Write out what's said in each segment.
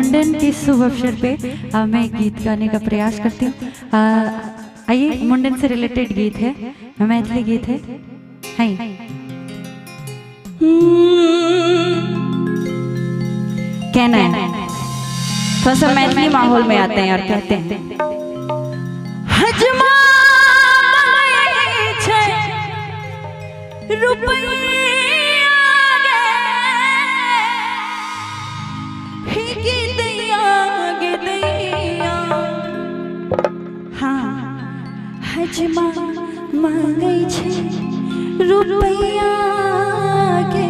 मुंडन के शुभ अवसर पे मैं गीत गाने का प्रयास करती हूँ। आइए, मुंडन से रिलेटेड गीत है, मैथिली गीत है। कहना है थोड़ा सा मैथिली माहौल में आते हैं और कहते हैं हजमा हजमा मांगै छै रुपैया गे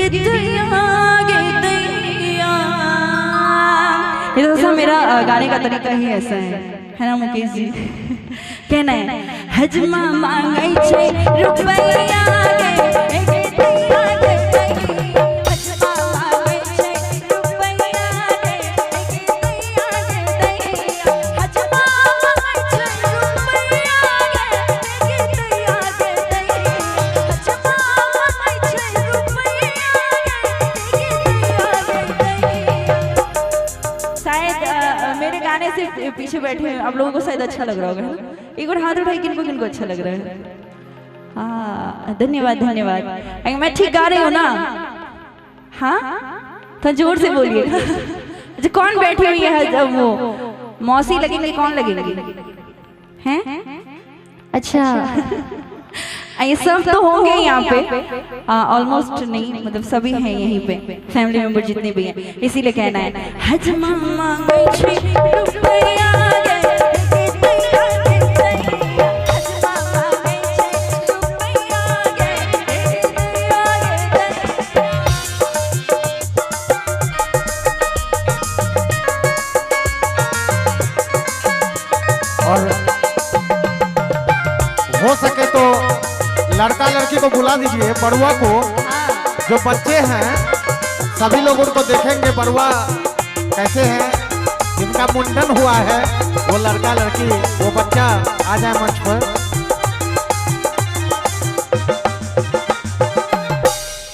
दैया गे दैया। ये तो मेरा गाने का तरीका ही ऐसा है ना मुकेश जी? कहना है हजमा मांगै छै रुपैया गे पीछे बैठे हैं आप लोगों को शायद अच्छा लग रहा होगा। एक बार हाथ उठाइए, किनको किनको अच्छा लग रहा है? हाँ, धन्यवाद धन्यवाद। मैं ठीक गा रही हूँ ना? हाँ, तो जोर से बोलिए। अच्छा, कौन बैठी हुई है? वो मौसी लगेंगे, कौन लगेंगे? हैं? अच्छा, ये सब तो होंगे यहाँ पे, ऑलमोस्ट नहीं, मतलब सभी हैं यहीं पे, फैमिली मेंबर जितने भी हैं। इसीलिए कहना है हजमा मांगै छै रुपैया हो सके तो लड़का लड़की को बुला दीजिए, बड़ुआ को। जो बच्चे हैं सभी लोग उनको देखेंगे, बड़ुआ कैसे हैं, जिनका मुंडन हुआ है वो लड़का लड़की, वो बच्चा आ जाए मंच पर।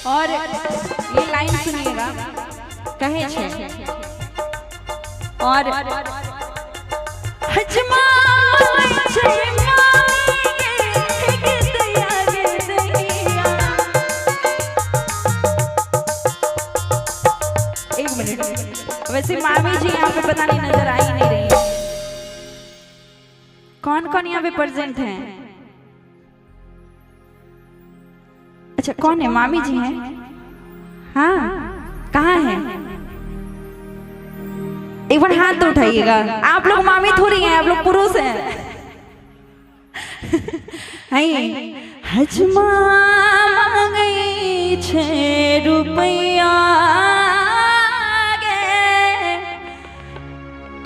और ये लाइन सुनिएगा, कहे छे और हजमा वैसे मामी जी यहाँ पे पता नहीं नजर आ ही नहीं रही। कौन कौन यहाँ पे प्रेजेंट हैं? अच्छा, कौन है? मामी जी हैं? हाँ, कहाँ हैं? एक बार हाथ तो उठाइएगा। आप लोग मामी थोड़ी हैं, आप लोग पुरुष हैं। हजमा मांगै छै रुपैया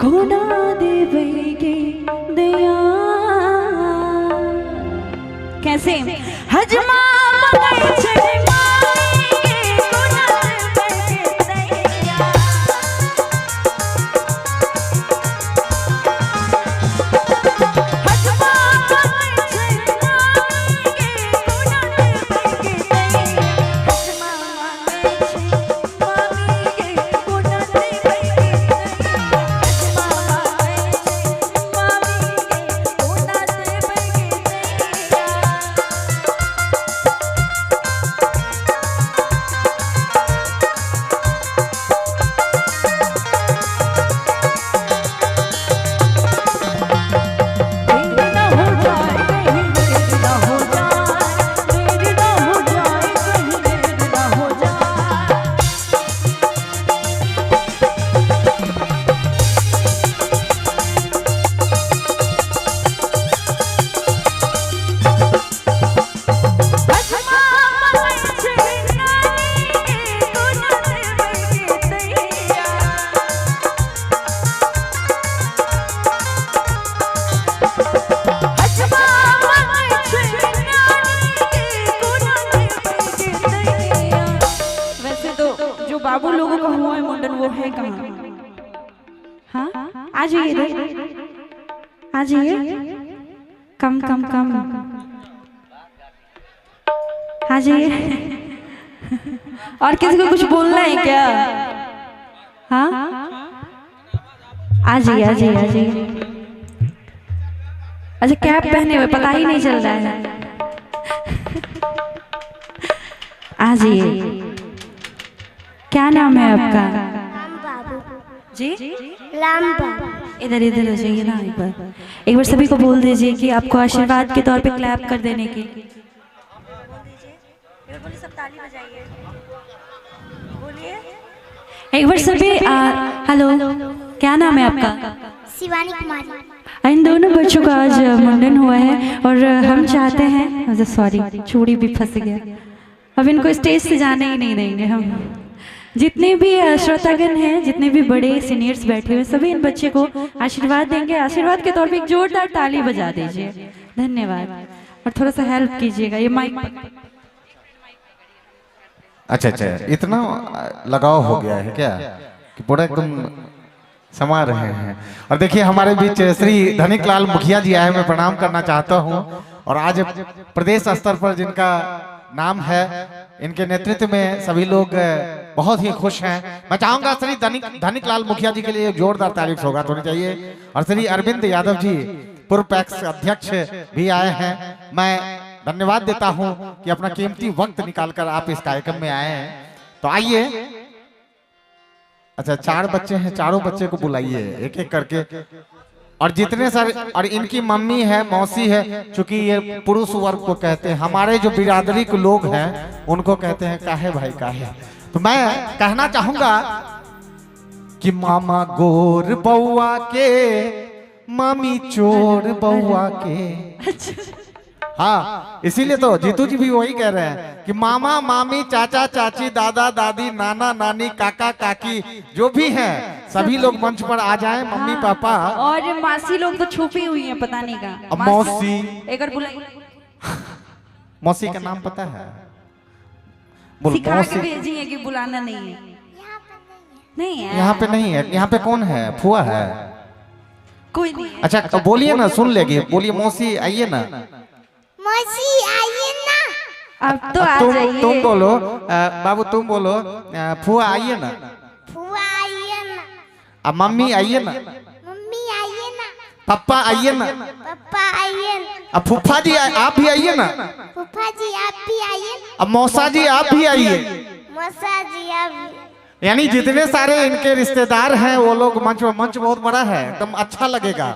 कोना देबै गे दैया। कैसे? हजमा मांगै छै बाबू लोगों का हुआ है मुंडन, वो है कहाँ? हाँ, आ जाइए, आ जाइए, कम कम कम आ जाइए। और किसी को कुछ बोलना है क्या? हाँ आ जाइए आ जाइए आ जाइए। अच्छा कैप पहने हुए पता ही नहीं चल रहा है। आ जाइए। क्या नाम है आपका? राम बाबू। जी राम बाबू। इधर इधर हो जाइए ना एक बार सभी को बोल दीजिए कि आपको आशीर्वाद के तौर पे क्लैप कर देने के लिए। सब ताली बजाइए। बोलिए एक बार सभी। हेलो क्या नाम है आपका? शिवानी कुमारी। इन दोनों बच्चों का आज मुंडन हुआ है और हम चाहते हैं, सॉरी चूड़ी भी फंस गया, अब इनको स्टेज से जाने ही नहीं देंगे हम। जितने भी श्रोतागण हैं, जितने भी बड़े सीनियर्स बैठे हुए, सभी इन बच्चे को आशीर्वाद देंगे। आशीर्वाद के तौर पे एक जोरदार ताली बजा दीजिए। धन्यवाद। और थोड़ा सा हेल्प कीजिएगा ये माइक। अच्छा अच्छा, इतना लगाव हो गया है क्या कि पूरा एकदम समा रहे हैं। और देखिए हमारे बीच श्री धनिक लाल मुखिया जी आए, मैं प्रणाम करना चाहता हूं। और आज प्रदेश स्तर पर जिनका नाम है, इनके नेतृत्व में सभी लोग बहुत ही खुश हैं। मैं चाहूंगा श्री धनिक लाल मुखिया जी के लिए जोरदार तारीफ होगा होनी चाहिए। और श्री अरविंद यादव जी पूर्व पैक्स अध्यक्ष भी आए हैं। मैं धन्यवाद देता हूं कि अपना कीमती वक्त निकालकर आप इस कार्यक्रम में आए हैं। तो आइए। अच्छा 4 बच्चे हैं, चारों बच्चे को बुलाइए एक एक करके। और जितने सारे, और इनकी मम्मी है, मौसी है, चूंकि ये पुरुष वर्ग को कहते हैं, हमारे जो बिरादरी के लोग हैं उनको कहते हैं काहे भाई काहे। तो मैं कहना चाहूंगा कि मामा गोर बउआ के, मामी चोर बउआ के। हाँ, इसीलिए तो जीतू जी भी वही कह रहे हैं कि मामा मामी चाचा चाची दादा दादी नाना नानी काका काकी जो भी हैं सभी लोग मंच पर आ जाएं। मम्मी पापा और मासी लोग तो छुपी हुई हैं, पता नहीं कहाँ। मौसी, एक और बुलाइए। मौसी का नाम पता है? सिखा के भेजी है कि बुलाना नहीं है। नहीं है यहाँ पे नहीं है। यहाँ पे कौन है? फुआ है? कोई नहीं है। अच्छा बोलिए ना, सुन लेगी। बोलिए मौसी आइए ना। मौसी आइए ना। अब तो आ जाइए। तुम बोलो बाबू, तुम बोलो फुआ आइए ना। फुआ आइए ना। अब मम्मी आइए ना। मम्मी आइए ना। पापा आइए ना। पापा आइए ना। अब फूफा जी आप भी आइए ना। फूफा जी आप भी आइए। अब मौसा जी आप भी आइए। मौसा जी आप भी। यानी जितने सारे इनके रिश्तेदार हैं वो लोग मंच बहुत बड़ा है, एकदम अच्छा लगेगा।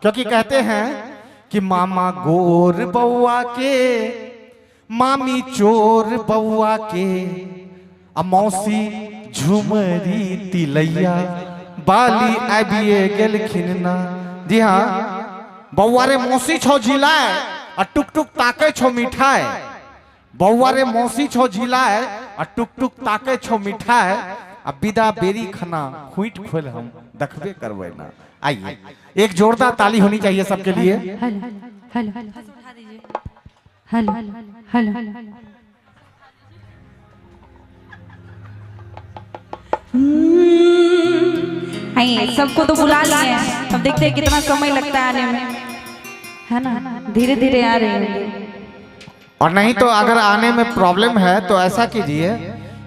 क्योंकि कहते हैं कि मामा गोर बउआ के, मामी चोर बउआ के, मौसी झुमरी तिलैया बाली आबिए गेलखिन ना। जी हाँ, बउआ रे मौसी छो झिलाए और टुक टुक ताके छो मिठाई। बउआ रे मौसी छो झिलाए और टुक टुक ताके छो मिठाई। अब विदा बेरी खना खुईट खोल हम देखबे करबे ना। आइए, एक जोरदार ताली होनी चाहिए सबके लिए। Hello hello hello hello hello. आइए, सबको तो बुला लिए हैं, अब देखते हैं कितना समय लगता है आने में, है ना? धीरे धीरे आ रहे हैं। और नहीं तो अगर आने में प्रॉब्लम है तो ऐसा कीजिए,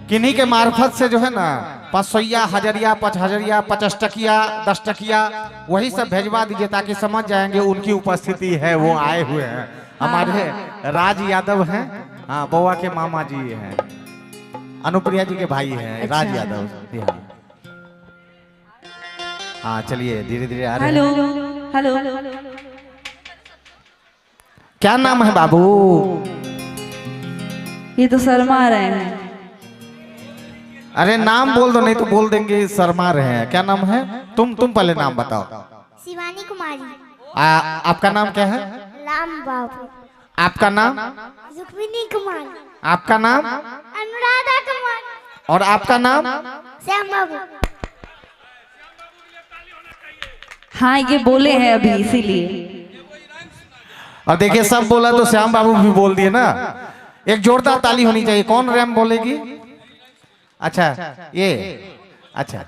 किन्हीं के मार्फत से जो है ना 500 हजरिया 5000 50 टकिया 10 टकिया वही सब भेजवा दीजिए, ताकि समझ जाएंगे उनकी उपस्थिति है, वो आए हुए हैं। हमारे राज यादव हैं, हाँ बउआ के मामा जी हैं, अनुप्रिया जी के भाई हैं। अच्छा। राज यादव जी। हाँ हाँ, चलिए धीरे धीरे आ रहे हैं। Hello hello. क्या नाम है बाबू? ये तो शर्मा रहे हैं। अरे नाम बोल दो, नहीं तो बोल देंगे शर्मा रहे हैं। क्या नाम है? तुम पहले नाम बताओ। शिवानी कुमारी। आपका नाम क्या है? राम बाबू। आपका नाम? रुक्मिनी कुमारी। आपका नाम? अनुराधा कुमारी। और आपका नाम? श्याम बाबू। हाँ ये बोले हैं अभी, इसीलिए। और देखिए सब बोला तो श्याम बाबू भी बोल दिए ना। एक जोरदार ताली होनी चाहिए। कौन रैम बोलेगी? अच्छा ये, अच्छा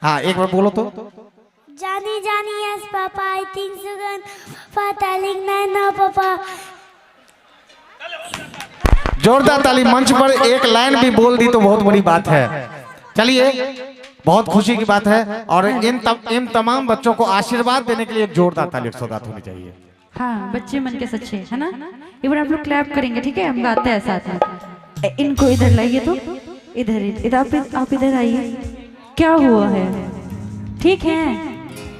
हाँ एक बार बोलो तो। जानी जानी yes papa, I think Sugan फातालिंग ना पापा। जोरदार ताली। मंच पर एक लाइन भी बोल दी तो बहुत बड़ी बात है। चलिए बहुत खुशी की बात है। और इन तमाम बच्चों को आशीर्वाद देने के लिए एक जोरदार ताली सौगात होनी चाहिए। हाँ, बच्चे मन के सच्चे है ना। एक बार आप लोग क्लैप करेंगे, ठीक है? हम गाते हैं साथ में। इनको इधर लाइए, तो इधर आप इधर आइए। क्या हुआ है? ठीक है,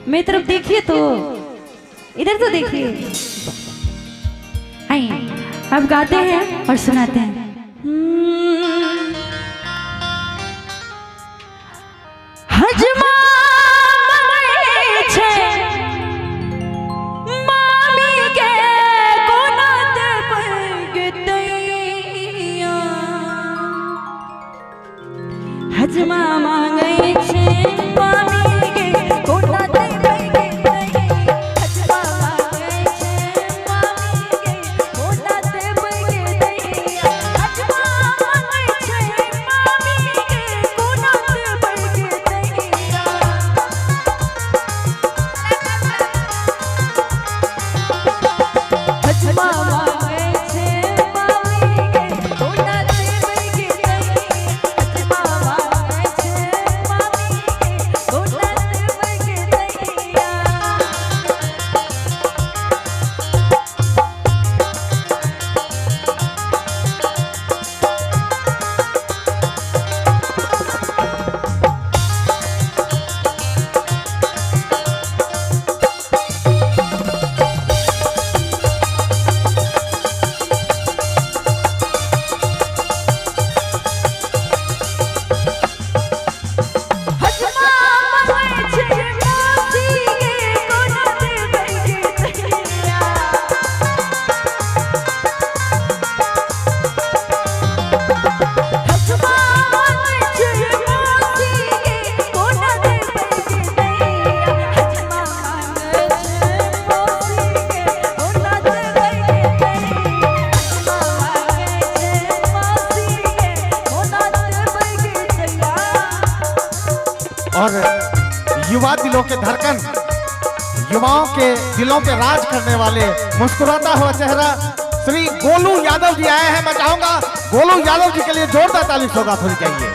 मेरी तरफ देखिए, तो इधर तो देखिए। आइए, अब गाते हैं और सुनाते हैं। हजमा मामी के कोनात बगतैया, हजमा मांगे छे मामी के कोनात बगतैया, हजमा मांगे छे मामी के कोनात बगतैया, हजमा मांगे छे मामी के कोनात बगतैया। हजमा मांगे छे मामी के कोनात बगतैया, हजमा मांगे छे मामी के कोनात बगतैया। हजमा मांगे छे मासी के कोनात बगतैया, हजमा मांगे छे मासी के कोनात बगतैया, हजमा मांगे छे मासी के कोनात बगतैया, हजमा मांगे छे मासी के कोनात बगतैया। और युवा दिलों के धड़कन, युवाओं के दिलों पे राज करने वाले मुस्कुराता हुआ चेहरा श्री गोलू यादव जी आए हैं। मैं चाहूंगा गोलू यादव जी के लिए जोरदार ताली सौगात होनी चाहिए।